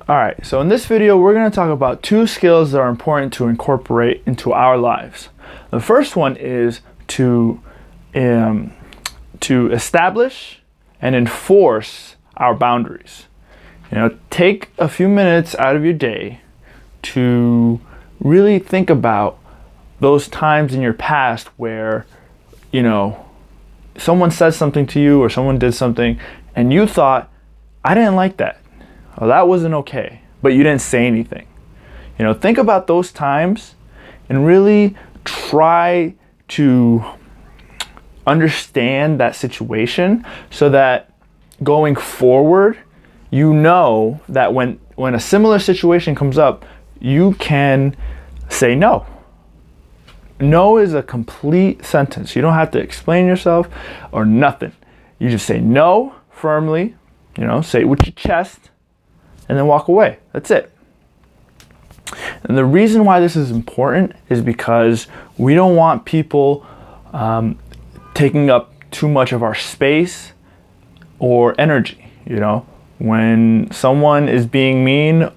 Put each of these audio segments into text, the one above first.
Alright, so in this video we're going to talk about two skills that are important to incorporate into our lives. The first one is to establish and enforce our boundaries. Take a few minutes out of your day to really think about those times in your past where, someone said something to you or someone did something and you thought, I didn't like that. Well, that wasn't okay, but you didn't say anything. Think about those times and really try to understand that situation so that going forward, that when a similar situation comes up, you can say no. No is a complete sentence. You don't have to explain yourself or nothing. You just say no firmly, say it with your chest, and then walk away. That's it. And the reason why this is important is because we don't want people taking up too much of our space or energy. When someone is being mean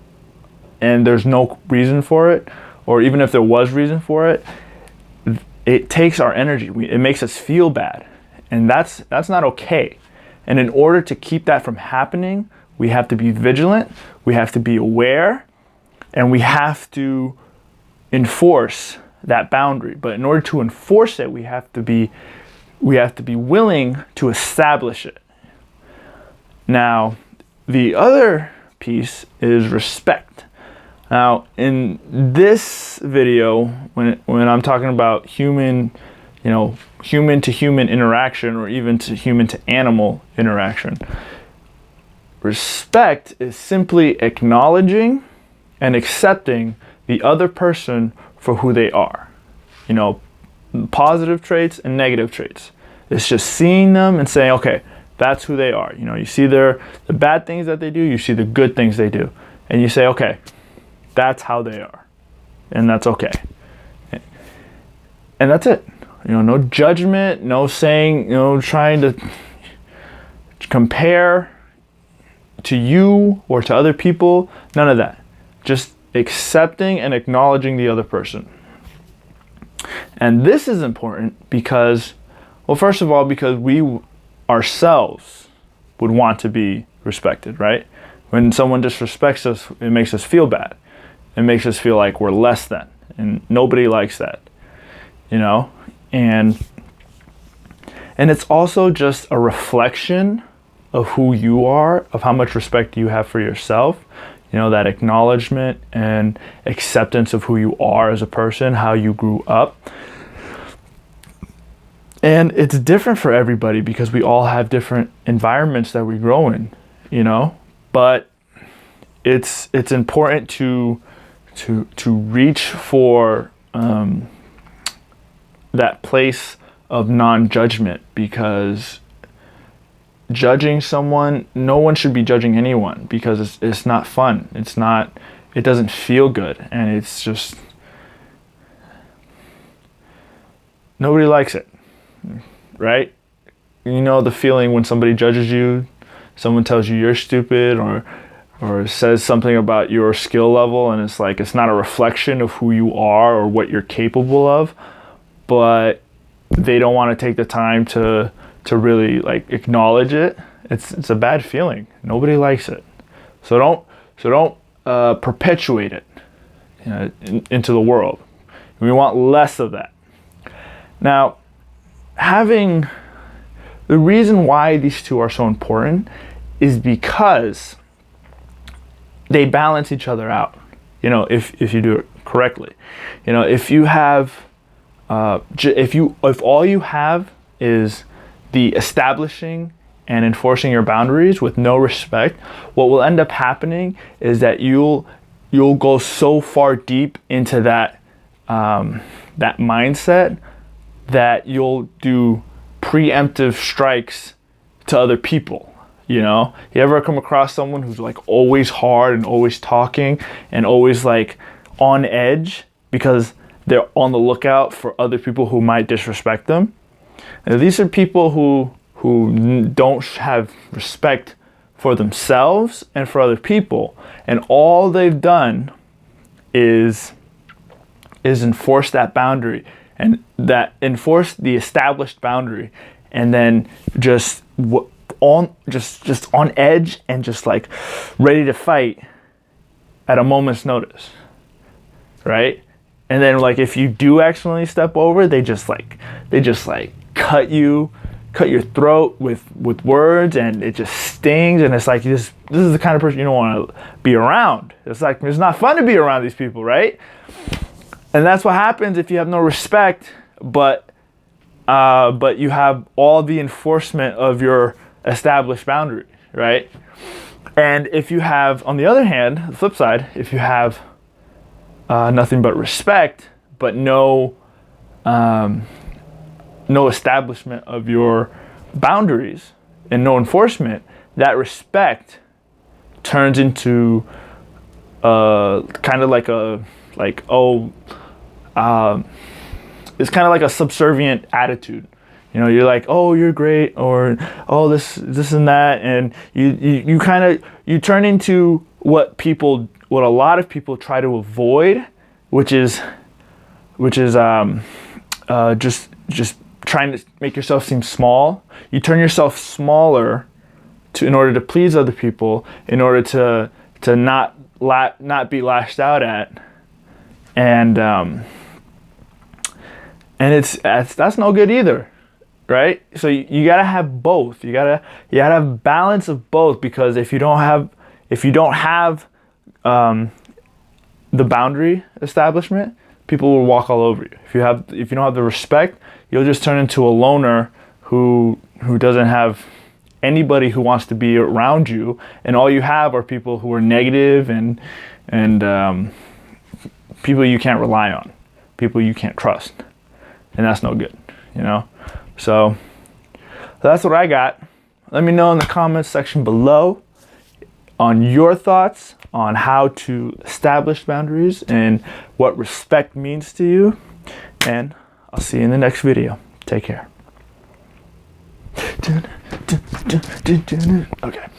and there's no reason for it, or even if there was reason for it, it takes our energy. It makes us feel bad, and that's not okay. And in order to keep that from happening, we have to be vigilant, we have to be aware, and we have to enforce that boundary. But in order to enforce it, we have to be willing to establish it. Now, the other piece is respect. Now, in this video, when I'm talking about human to human interaction, or even to human to animal interaction, respect is simply acknowledging and accepting the other person for who they are. Positive traits and negative traits. It's just seeing them and saying, okay, that's who they are. You see the bad things that they do, you see the good things they do, and you say, okay, that's how they are, and that's okay. And that's it. No judgment, no saying, trying to compare to you or to other people, none of that. Just accepting and acknowledging the other person. And this is important because, well, first of all, because we ourselves would want to be respected, right? When someone disrespects us, it makes us feel bad. It makes us feel like we're less than, and nobody likes that, and it's also just a reflection of who you are, of how much respect you have for yourself, that acknowledgement and acceptance of who you are as a person, how you grew up. And it's different for everybody because we all have different environments that we grow in, but it's important to reach for that place of non-judgment, because judging someone, no one should be judging anyone, because it's not fun. It doesn't feel good, and it's just, nobody likes it, right? The feeling when somebody judges you, someone tells you you're stupid, or says something about your skill level, and it's like it's not a reflection of who you are or what you're capable of, but they don't want to take the time to really acknowledge it. It's a bad feeling. Nobody likes it. So don't perpetuate it into the world. We want less of that. Now, the reason why these two are so important is because they balance each other out, if you do it correctly. If you have, if all you have is the establishing and enforcing your boundaries with no respect, what will end up happening is that you'll go so far deep into that mindset that you'll do preemptive strikes to other people. You ever come across someone who's always hard and always talking and always on edge because they're on the lookout for other people who might disrespect them? And these are people who don't have respect for themselves and for other people. And all they've done is enforce that boundary, and that enforce the established boundary, and then just on edge and just like ready to fight at a moment's notice, right? And then like if you do accidentally step over, they just cut your throat with words, and it just stings, and it's like this is the kind of person you don't want to be around. It's like it's not fun to be around these people, right? And that's what happens if you have no respect, but you have all the enforcement of your established boundary, right? And if you have, on the other hand, the flip side, if you have nothing but respect, but no establishment of your boundaries and no enforcement, that respect turns into kind of it's kind of like a subservient attitude. You know, you're like, oh, you're great, or oh, this and that, and you turn into what a lot of people try to avoid, which is just trying to make yourself seem small. You turn yourself smaller in order to please other people, in order to not be lashed out at, and that's no good either, right? So you gotta have both. You gotta have balance of both, because if you don't have the boundary establishment, people will walk all over you. If you don't have the respect, you'll just turn into a loner who doesn't have anybody who wants to be around you, and all you have are people who are negative and people you can't rely on, people you can't trust, and that's no good, you know. So that's what I got. Let me know in the comments section below on your thoughts on how to establish boundaries and what respect means to you, and I'll see you in the next video. Take care. Okay.